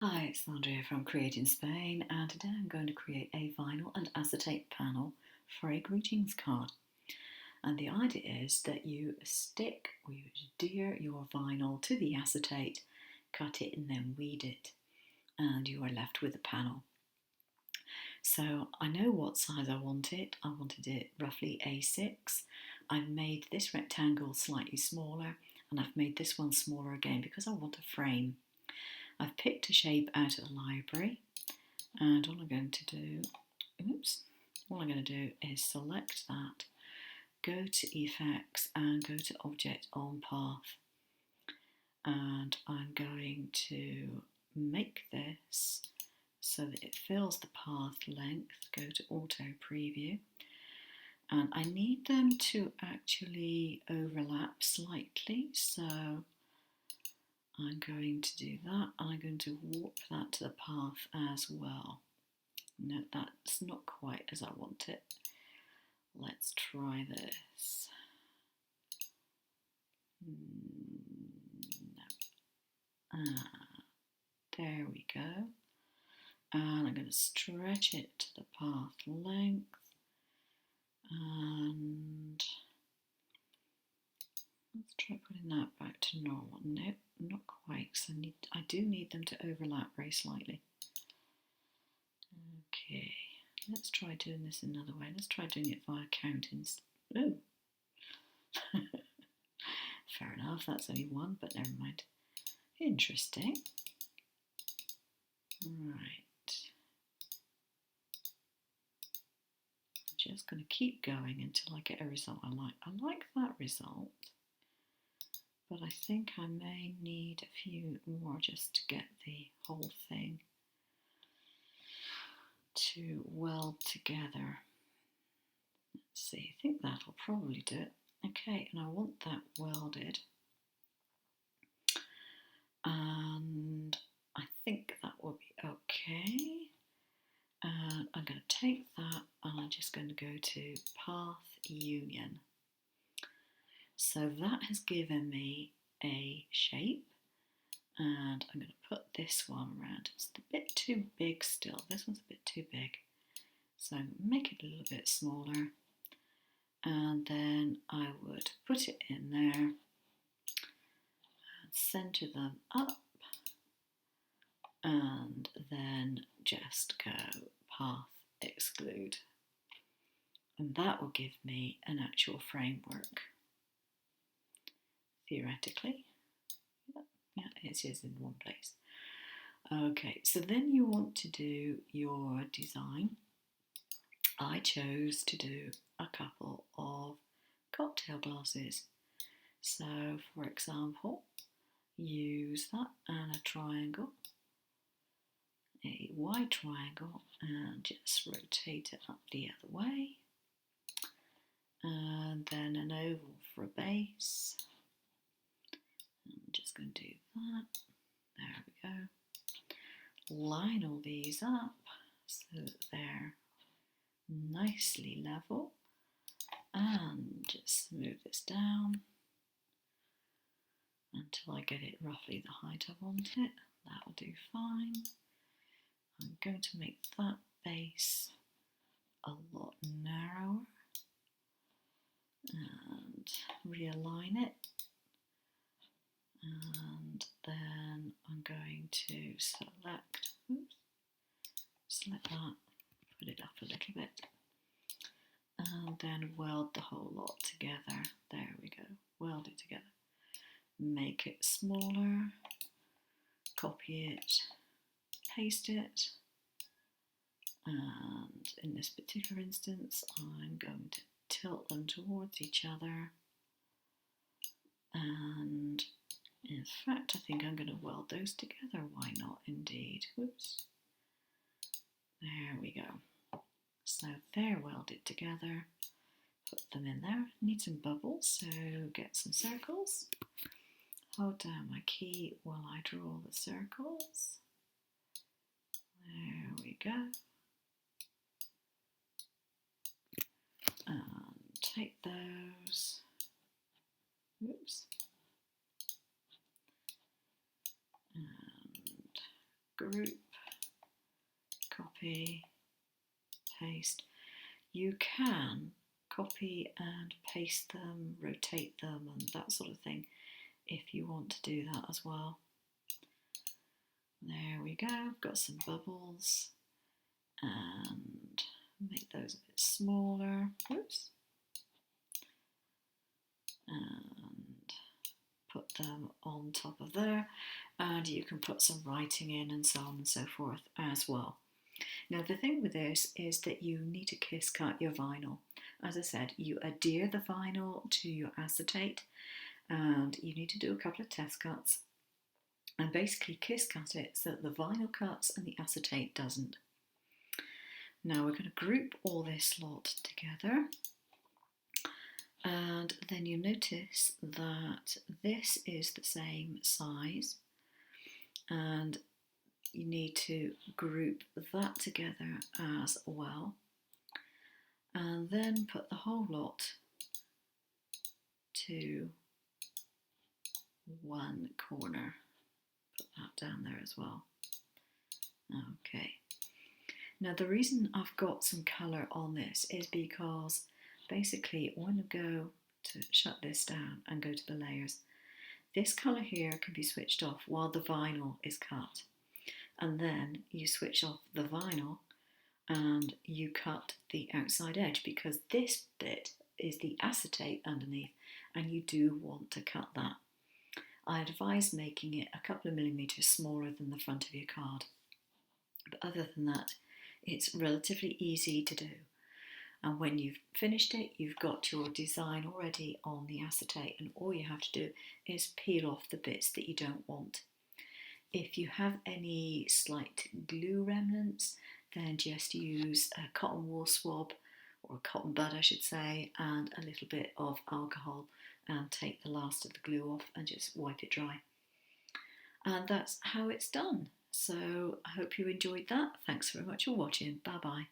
Hi, it's Andrea from Create in Spain, and today I'm going to create a vinyl and acetate panel for a greetings card. And the idea is that you stick or you adhere your vinyl to the acetate, cut it and then weed it, and you are left with a panel. So I know what size I want it. I wanted it roughly A6. I've made this rectangle slightly smaller, and I've made this one smaller again because I want a frame. I've picked a shape out of the library, and all I'm going to do is select that, go to Effects and go to Object on Path, and I'm going to make this so that it fills the path length. Go to Auto Preview, and I need them to actually overlap slightly, so I'm going to do that, and I'm going to warp that to the path as well. No, that's not quite as I want it. Let's try this. No. There we go. And I'm going to stretch it to the path length. And let's try putting that back to normal. Nope, not quite, because I do need them to overlap very slightly. Okay, let's try doing this another way. Let's try doing it via counting. Oh, fair enough, that's only one, but never mind. Interesting. Right. I'm just going to keep going until I get a result I like. I like that result, but I think I may need a few more just to get the whole thing to weld together. Let's see, I think that'll probably do it. Okay, and I want that welded. And I think that will be okay. And I'm going to take that and I'm just going to go to Path Union. So that has given me a shape, and I'm going to put this one around. It's a bit too big still. This one's a bit too big. So make it a little bit smaller, and then I would put it in there and center them up, and then just go Path Exclude. And that will give me an actual framework, theoretically. Yeah, it is in one place. Okay, so then you want to do your design. I chose to do a couple of cocktail glasses. So, for example, use that and a triangle, a wide triangle, and just rotate it up the other way. And then an oval for a base. I'm just going to do that. There we go. Line all these up so that they're nicely level, and just move this down until I get it roughly the height I want it. That will do fine. I'm going to make that base a lot narrower and realign it, and then I'm going to select that, put it up a little bit, and then weld the whole lot together. There we go, weld it together. Make it smaller, copy it, paste it, and in this particular instance I'm going to tilt them towards each other, and in fact I think I'm going to weld those together. Why not, indeed. Whoops. There we go. So they're welded together. Put them in there. Need some bubbles, so get some circles. Hold down my key while I draw the circles. There we go. And take those. Oops. And group, copy, paste. You can copy and paste them, rotate them and that sort of thing if you want to do that as well. There we go, got some bubbles and make those a bit smaller. Oops. And put them on top of there, and you can put some writing in and so on and so forth as well. Now the thing with this is that you need to kiss cut your vinyl. As I said, you adhere the vinyl to your acetate and you need to do a couple of test cuts and basically kiss cut it so that the vinyl cuts and the acetate doesn't. Now we're going to group all this lot together, and then you notice that this is the same size and you need to group that together as well, and then put the whole lot to one corner. Put that down there as well. Okay. Now the reason I've got some colour on this is because basically when I go to shut this down and go to the layers, this colour here can be switched off while the vinyl is cut. And then you switch off the vinyl and you cut the outside edge, because this bit is the acetate underneath and you do want to cut that. I advise making it a couple of millimetres smaller than the front of your card. But other than that, it's relatively easy to do. And when you've finished it, you've got your design already on the acetate, and all you have to do is peel off the bits that you don't want. If you have any slight glue remnants, then just use a cotton wool swab, or a cotton bud I should say, and a little bit of alcohol, and take the last of the glue off and just wipe it dry. And that's how it's done. So I hope you enjoyed that. Thanks very much for watching. Bye bye.